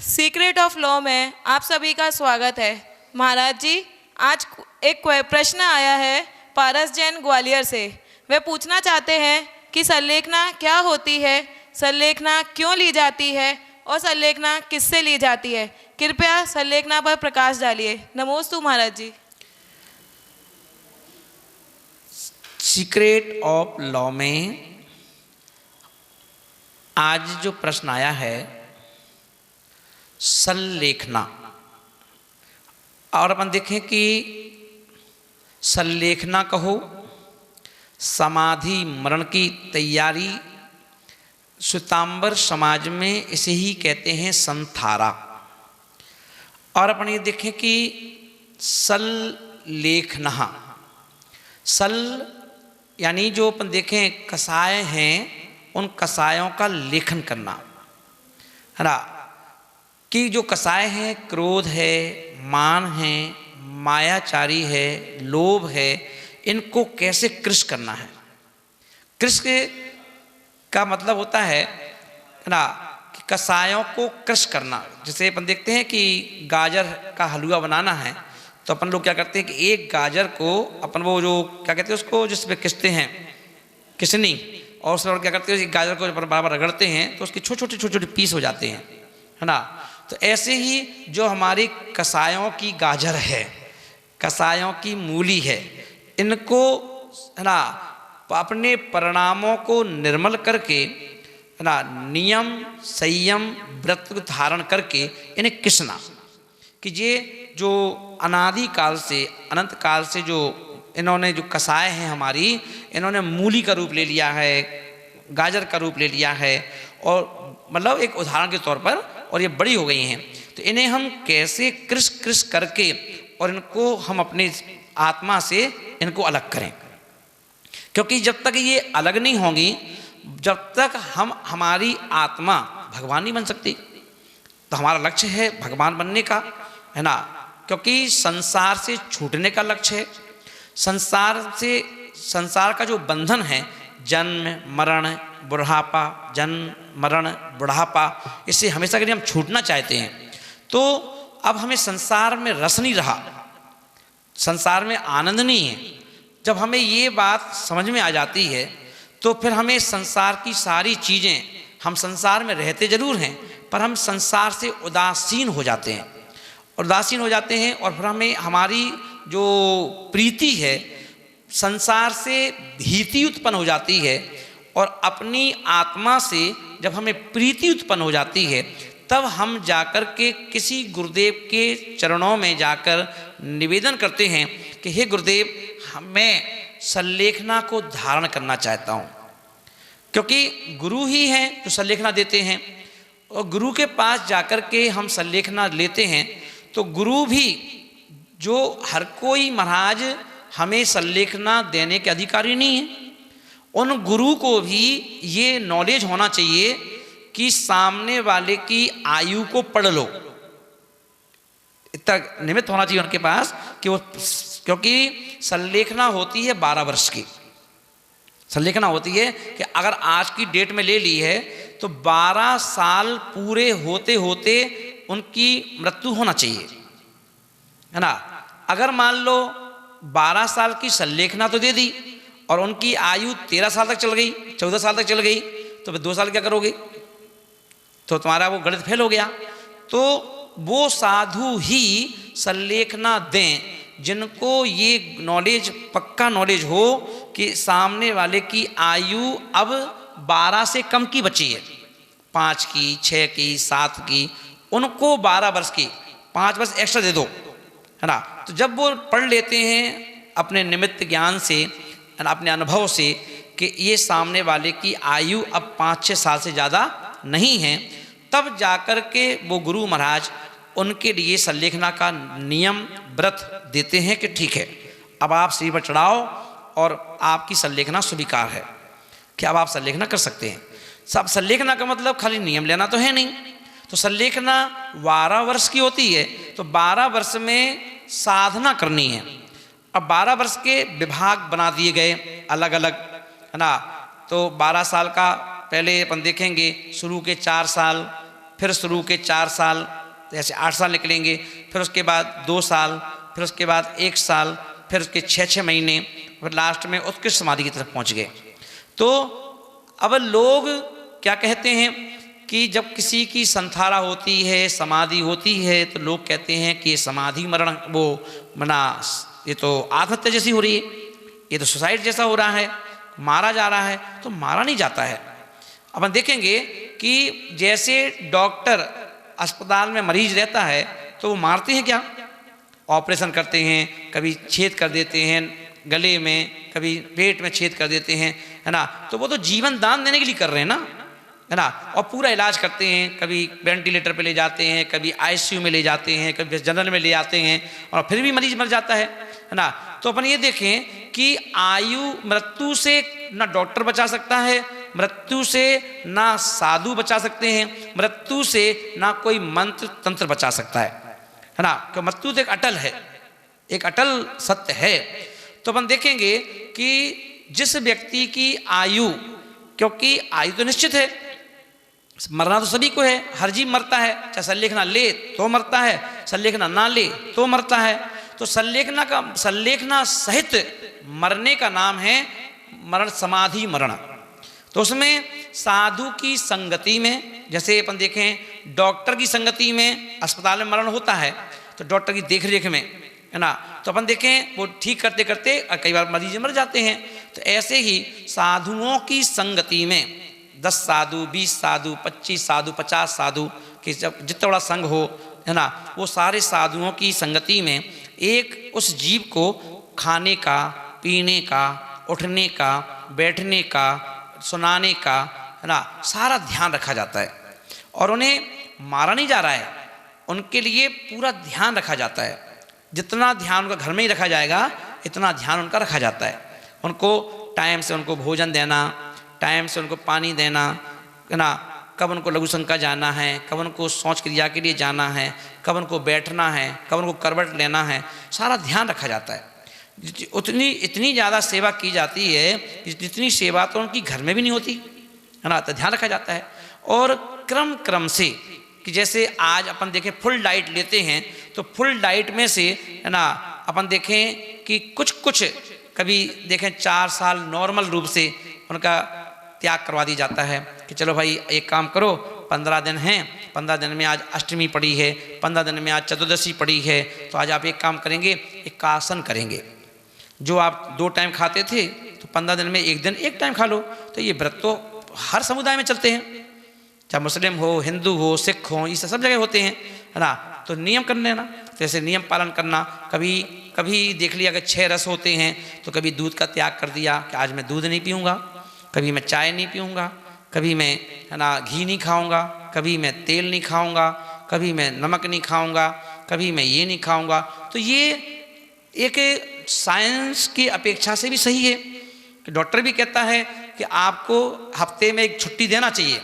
Secret of law में आप सभी का स्वागत है। महाराज जी, आज एक प्रश्न आया है पारस जैन ग्वालियर से। वे पूछना चाहते हैं कि संलेखना क्या होती है, संलेखना क्यों ली जाती है और संलेखना किससे ली जाती है। कृपया संलेखना पर प्रकाश डालिए। नमोस्तु महाराज जी। सीक्रेट ऑफ लॉ में आज जो प्रश्न आया है संलेखना, और अपन देखें कि संलेखना कहो, समाधि मरण की तैयारी, श्वेतांबर समाज में इसे ही कहते हैं संथारा। और अपन ये देखें कि संलेखना, सल यानी जो अपन देखें कसाय हैं, उन कसायों का लेखन करना है ना। कि जो कसाय हैं, क्रोध है, मान है, मायाचारी है, लोभ है, इनको कैसे कृश करना है। कृश का मतलब होता है ना कि कसायों को कृश करना। जैसे अपन देखते हैं कि गाजर का हलवा बनाना है तो अपन लोग क्या करते हैं कि एक गाजर को अपन वो जो क्या कहते हैं उसको जिसमें किसते हैं किसनी, और उसमें क्या करते हैं गाजर को बराबर रगड़ते हैं तो उसके छोटे छोटे पीस हो जाते हैं, है ना। तो ऐसे ही जो हमारी कसायों की गाजर है, कसायों की मूली है, इनको है ना अपने परिणामों को निर्मल करके है ना नियम संयम व्रत धारण करके इन्हें किसना। कि ये जो अनादि काल से अनंत काल से जो इन्होंने जो कसाय हैं हमारी, इन्होंने मूली का रूप ले लिया है, गाजर का रूप ले लिया है, और मतलब एक उदाहरण के तौर पर, और ये बड़ी हो गई हैं। तो इन्हें हम कैसे कृश कृश करके और इनको हम अपने आत्मा से इनको अलग करें। क्योंकि जब तक ये अलग नहीं होंगी, जब तक हम हमारी आत्मा भगवान नहीं बन सकती। तो हमारा लक्ष्य है भगवान बनने का, है ना। क्योंकि संसार से छूटने का लक्ष्य है। संसार का जो बंधन है, जन्म मरण बुढ़ापा, जन्म मरण बुढ़ापा, इससे हमेशा के लिए हम छूटना चाहते हैं। तो अब हमें संसार में रस नहीं रहा, संसार में आनंद नहीं है। जब हमें ये बात समझ में आ जाती है तो फिर हमें संसार की सारी चीज़ें, हम संसार में रहते जरूर हैं पर हम संसार से उदासीन हो जाते हैं, उदासीन हो जाते हैं। और फिर हमें हमारी जो प्रीति है, संसार से भीति उत्पन्न हो जाती है। और अपनी आत्मा से जब हमें प्रीति उत्पन्न हो जाती है, तब हम जाकर के किसी गुरुदेव के चरणों में जाकर निवेदन करते हैं कि हे गुरुदेव, मैं संलेखना को धारण करना चाहता हूँ। क्योंकि गुरु ही हैं जो संलेखना देते हैं, और गुरु के पास जाकर के हम संलेखना लेते हैं तो गुरु भी, जो हर कोई महाराज हमें संलेखना देने के अधिकारी नहीं है, उन गुरु को भी ये नॉलेज होना चाहिए कि सामने वाले की आयु को पढ़ लो। इतना निमित्त होना चाहिए उनके पास कि वो, क्योंकि संलेखना होती है 12 वर्ष की। संलेखना होती है कि अगर आज की डेट में ले ली है तो 12 साल पूरे होते होते उनकी मृत्यु होना चाहिए, है ना। अगर मान लो 12 साल की संलेखना तो दे दी और उनकी आयु 13 साल तक चल गई, 14 साल तक चल गई, तो फिर 2 साल क्या करोगे? तो तुम्हारा वो गणित फेल हो गया। तो वो साधु ही संलेखना दें जिनको ये नॉलेज, पक्का नॉलेज हो कि सामने वाले की आयु अब 12 से कम की बची है, 5 की, 6 की, 7 की, उनको 12 वर्ष की 5 वर्ष एक्स्ट्रा दे दो, है ना। तो जब वो पढ़ लेते हैं अपने निमित्त ज्ञान से, अपने अनुभव से, कि ये सामने वाले की आयु अब 5-6 साल से ज़्यादा नहीं है, तब जाकर के वो गुरु महाराज उनके लिए संलेखना का नियम व्रत देते हैं कि ठीक है, अब आप सिर पर चढ़ाओ और आपकी संलेखना स्वीकार है कि अब आप संलेखना कर सकते हैं। सब संलेखना का मतलब खाली नियम लेना तो है नहीं। तो संलेखना 12 वर्ष की होती है, तो 12 वर्ष में साधना करनी है। अब 12 वर्ष के विभाग बना दिए गए अलग अलग, है ना। तो 12 साल का पहले अपन देखेंगे, शुरू के 4 साल, फिर शुरू के 4 साल, जैसे 8 साल निकलेंगे, फिर उसके बाद 2 साल, फिर उसके बाद 1 साल, फिर उसके 6-6 महीने, फिर लास्ट में उत्कृष्ट समाधि की तरफ पहुंच गए। तो अब लोग क्या कहते हैं कि जब किसी की संथारा होती है, समाधि होती है, तो लोग कहते हैं कि ये समाधि मरण, वो मना, ये तो आत्महत्या जैसी हो रही है, ये तो सुसाइड जैसा हो रहा है, मारा जा रहा है। तो मारा नहीं जाता है। अपन देखेंगे कि जैसे डॉक्टर अस्पताल में मरीज रहता है तो वो मारते हैं क्या? ऑपरेशन करते हैं, कभी छेद कर देते हैं गले में, कभी पेट में छेद कर देते हैं, है ना। तो वो तो जीवन दान देने के लिए कर रहे हैं ना, है ना। और पूरा इलाज करते हैं, कभी वेंटिलेटर पे ले जाते हैं, कभी आईसीयू में ले जाते हैं, कभी जनरल में ले आते हैं, और फिर भी मरीज मर जाता है ना। तो अपन ये देखें कि आयु, मृत्यु से ना डॉक्टर बचा सकता है, मृत्यु से ना साधु बचा सकते हैं, मृत्यु से ना कोई मंत्र तंत्र बचा सकता है ना। क्यों? मृत्यु तो एक अटल है, एक अटल सत्य है। तो अपन देखेंगे कि जिस व्यक्ति की आयु, क्योंकि आयु तो निश्चित है, मरना तो सभी को है, हर जीव मरता है, चाहे संलेखना ले तो मरता है, संलेखना ना ले तो मरता है। तो संलेखना सहित मरने का नाम है मरण, समाधि मरण। तो उसमें साधु की संगति में, जैसे अपन देखें डॉक्टर की संगति में अस्पताल में मरण होता है, तो डॉक्टर की देखरेख में, है ना। तो अपन देखें वो ठीक करते करते कई बार मरीज मर जाते हैं। तो ऐसे ही साधुओं की संगति में 10 साधु, 20 साधु, 25 साधु, 50 साधु कि जब जितना बड़ा संघ हो, है ना, वो सारे साधुओं की संगति में एक उस जीव को खाने का, पीने का, उठने का, बैठने का, सुनाने का, है ना, सारा ध्यान रखा जाता है। और उन्हें मारा नहीं जा रहा है, उनके लिए पूरा ध्यान रखा जाता है। जितना ध्यान उनका घर में ही रखा जाएगा, इतना ध्यान उनका रखा जाता है। उनको टाइम से उनको भोजन देना, टाइम से उनको पानी देना, है ना, कब उनको लघु शंका जाना है, कब उनको शौच क्रिया के लिए जाना है, कब उनको बैठना है, कब उनको करवट लेना है, सारा ध्यान रखा जाता है। इतनी ज़्यादा सेवा की जाती है, जितनी सेवा तो उनकी घर में भी नहीं होती, है ना। तो ध्यान रखा जाता है। और क्रम से कि जैसे आज अपन देखें फुल डाइट लेते हैं, तो फुल डाइट में से, है ना, अपन देखें कि कुछ कभी देखें 4 साल नॉर्मल रूप से उनका त्याग करवा दी जाता है कि चलो भाई एक काम करो, 15 दिन हैं, 15 दिन में आज अष्टमी पड़ी है, 15 दिन में आज चतुर्दशी पड़ी है, तो आज आप एक काम करेंगे, एक आसन करेंगे। जो आप 2 टाइम खाते थे तो 15 दिन में एक दिन एक टाइम खा लो। तो ये व्रत तो हर समुदाय में चलते हैं, चाहे मुस्लिम हो, हिंदू हो, सिख हो, ये सब जगह होते हैं, है ना। तो नियम कर लेना, जैसे नियम पालन करना। कभी देख लिया अगर 6 रस होते हैं तो कभी दूध का त्याग कर दिया कि आज मैं दूध नहीं पीऊँगा, कभी मैं चाय नहीं पीऊँगा, कभी मैं, है ना, घी नहीं खाऊँगा, कभी मैं तेल नहीं खाऊँगा, कभी मैं नमक नहीं खाऊँगा, कभी मैं ये नहीं खाऊँगा। तो ये एक साइंस की अपेक्षा से भी सही है कि डॉक्टर भी कहता है कि आपको हफ्ते में एक छुट्टी देना चाहिए।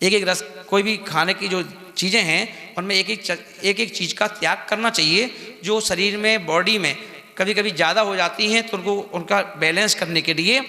एक रस, कोई भी खाने की जो चीज़ें हैं उनमें एक एक चीज़ का त्याग करना चाहिए, जो शरीर में, बॉडी में कभी कभी ज़्यादा हो जाती हैं, तो उनको उनका बैलेंस करने के लिए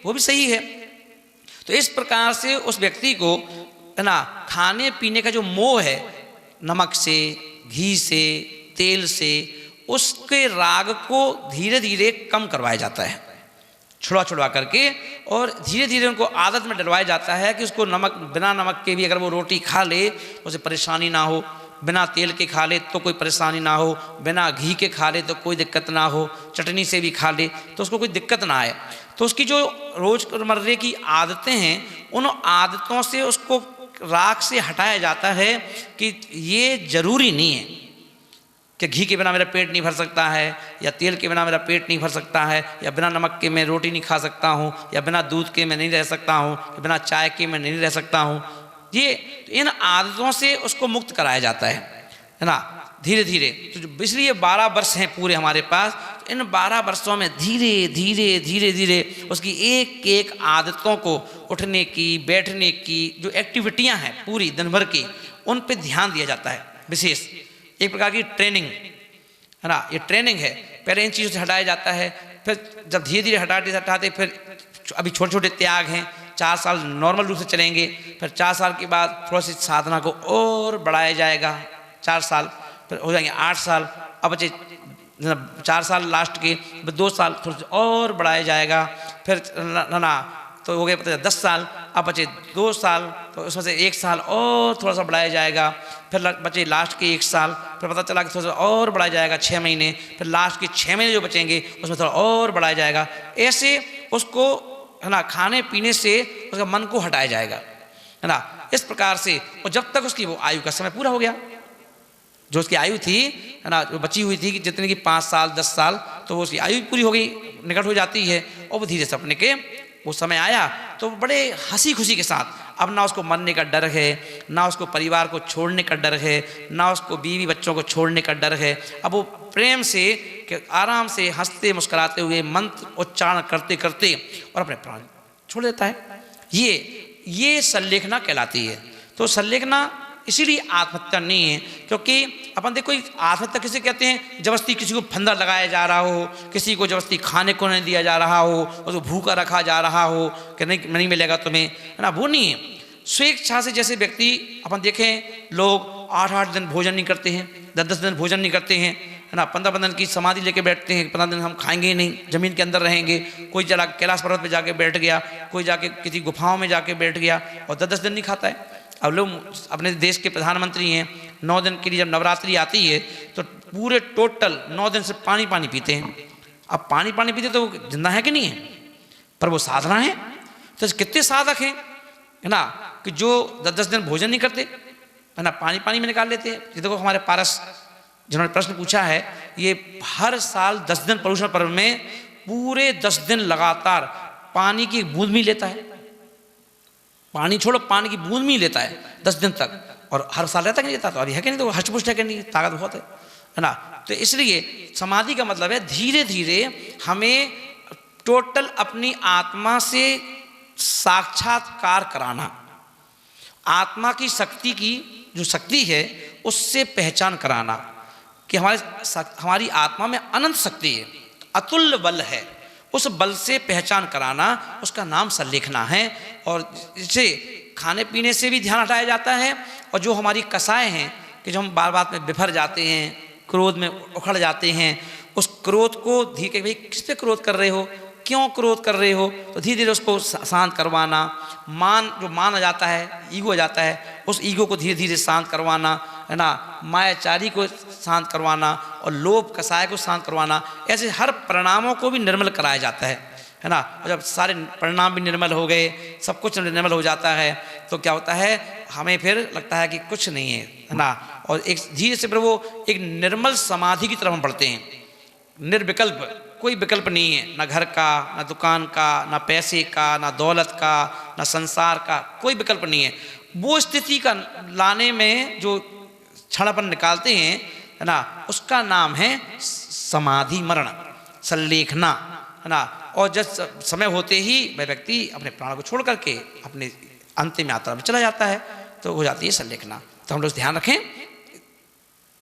वो भी सही है। तो इस प्रकार से उस व्यक्ति को, है ना, खाने पीने का जो मोह है, नमक से, घी से, तेल से, उसके राग को धीरे धीरे कम करवाया जाता है, छुड़वा करके, और धीरे धीरे उनको आदत में डलवाया जाता है कि उसको नमक, बिना नमक के भी अगर वो रोटी खा ले तो उसे परेशानी ना हो, बिना तेल के खा ले तो कोई परेशानी ना हो, बिना घी के खा ले तो कोई दिक्कत ना हो, चटनी से भी खा ले तो उसको कोई दिक्कत ना आए। तो उसकी जो रोज़मर्रे की आदतें हैं, उन आदतों से उसको राग से हटाया जाता है कि ये ज़रूरी नहीं है कि घी के बिना मेरा पेट नहीं भर सकता है, या तेल के बिना मेरा पेट नहीं भर सकता है, या बिना नमक के मैं रोटी नहीं खा सकता हूँ, या बिना दूध के मैं नहीं रह सकता हूँ, या बिना चाय के मैं नहीं रह सकता हूँ। ये इन आदतों से उसको मुक्त कराया जाता है ना, धीरे धीरे। तो इसलिए 12 वर्ष हैं पूरे हमारे पास। तो इन 12 वर्षों में धीरे धीरे उसकी एक एक आदतों को, उठने की, बैठने की, जो एक्टिविटियाँ हैं पूरी दिन भर की, उन पर ध्यान दिया जाता है विशेष, एक प्रकार की ट्रेनिंग, है ना। ये ट्रेनिंग है। पहले इन चीज़ों से हटाया जाता है, फिर जब धीरे धीरे हटाते फिर अभी छोटे छोटे त्याग हैं, 4 साल नॉर्मल रूप से चलेंगे, फिर 4 साल के बाद थोड़ा सी साधना को और बढ़ाया जाएगा, 4 साल, फिर हो जाएंगे 8 साल, अब बचे 4 साल लास्ट के, 2 साल थोड़ा सा और बढ़ाया जाएगा, फिर ना तो हो गए पता 10 साल, अब बचे 2 साल, तो उसमें से 1 साल और थोड़ा सा बढ़ाया जाएगा, फिर बचे लास्ट के 1 साल, फिर पता चला कि थोड़ा सा और बढ़ाया जाएगा 6 महीने, फिर लास्ट के 6 महीने जो बचेंगे उसमें थोड़ा और बढ़ाया जाएगा। ऐसे उसको है ना खाने पीने से उसका मन को हटाया जाएगा, है ना, इस प्रकार से। और जब तक उसकी वो आयु का समय पूरा हो गया, जो उसकी आयु थी है ना, जो बची हुई थी कि जितने की 5 साल 10 साल, तो वो उसकी आयु पूरी हो गई, निकट हो जाती है, और वो धीरे से अपने के वो समय आया तो बड़े हंसी खुशी के साथ, अब ना उसको मरने का डर है, ना उसको परिवार को छोड़ने का डर है, ना उसको बीवी बच्चों को छोड़ने का डर है, अब वो प्रेम से आराम से हंसते मुस्कुराते हुए मंत्र उच्चारण करते करते और अपने प्राण छोड़ देता है। ये संलेखना कहलाती है। तो संलेखना इसीलिए आत्महत्या नहीं है, क्योंकि अपन देखो आत्महत्या किसे कहते हैं, जबरदस्ती किसी को फंदा लगाया जा रहा हो, किसी को जबरदस्ती खाने को नहीं दिया जा रहा हो, उसको भूखा रखा जा रहा हो कि नहीं मिलेगा तुम्हें, है ना, वो नहीं है। स्वेच्छा से जैसे व्यक्ति अपन देखें, लोग 8-8 दिन भोजन नहीं करते हैं, 10-10 दिन भोजन नहीं करते हैं, है ना, 15 दिन की समाधि लेके बैठते हैं, 15 दिन हम खाएंगे नहीं, जमीन के अंदर रहेंगे, कोई चला कैलाश पर्वत पे जाके बैठ गया, कोई जाके किसी गुफाओं में जाके बैठ गया और 10-10 दिन नहीं खाता है। अब लोग अपने देश के प्रधानमंत्री हैं, 9 दिन के लिए जब नवरात्रि आती है तो पूरे टोटल 9 दिन से पानी पीते हैं। अब पानी पीते तो वो जिंदा है कि नहीं है, पर वो साधना है। तो कितने साधक हैं, है ना, कि जो 10-10 दिन भोजन नहीं करते, है ना, पानी में निकाल लेते हैं। ये देखो हमारे पारस जिन्होंने प्रश्न पूछा है, ये हर साल 10 दिन पर्युषण पर्व में पूरे 10 दिन लगातार पानी की बूंद भी लेता है, पानी छोड़ो पानी की बूंद भी लेता है 10 दिन तक, और हर साल रहता कि नहीं लेता, तो अभी है कि नहीं, तो हष्टपुष्ट है कि नहीं, ताकत बहुत है ना। तो इसलिए समाधि का मतलब है धीरे धीरे हमें टोटल अपनी आत्मा से साक्षात्कार कराना, आत्मा की शक्ति की जो शक्ति है उससे पहचान कराना कि हमारी आत्मा में अनंत शक्ति है, अतुल्य बल है, उस बल से पहचान कराना, उसका नाम संलेखना है। और इसे खाने पीने से भी ध्यान हटाया जाता है, और जो हमारी कसाएं हैं कि जो हम बार बार में बिफर जाते हैं, क्रोध में उखड़ जाते हैं, उस क्रोध को धीरे भाई किस पे क्रोध कर रहे हो, क्यों क्रोध कर रहे हो, तो धीरे धीरे उसको शांत करवाना। जो मान आ जाता है, ईगो आ जाता है, उस ईगो को धीरे धीरे शांत करवाना, है ना, मायाचारी को शांत करवाना और लोभ कसाय को शांत करवाना। ऐसे हर परिणामों को भी निर्मल कराया जाता है ना। और जब सारे परिणाम भी निर्मल हो गए, सब कुछ निर्मल हो जाता है, तो क्या होता है, हमें फिर लगता है कि कुछ नहीं है ना, और एक धीरे से फिर वो एक निर्मल समाधि की तरफ हम बढ़ते हैं। निर्विकल्प, कोई विकल्प नहीं है, ना घर का, ना दुकान का, ना पैसे का, ना दौलत का, ना संसार का, कोई विकल्प नहीं है। वो स्थिति का लाने में जो क्षण अपन निकालते हैं, है ना, उसका नाम है समाधि मरण, संलेखना, है ना। और जब समय होते ही वह व्यक्ति अपने प्राण को छोड़ करके अपने अंतिम यात्रा में चला जाता है, तो हो जाती है संलेखना। तो हम लोग ध्यान रखें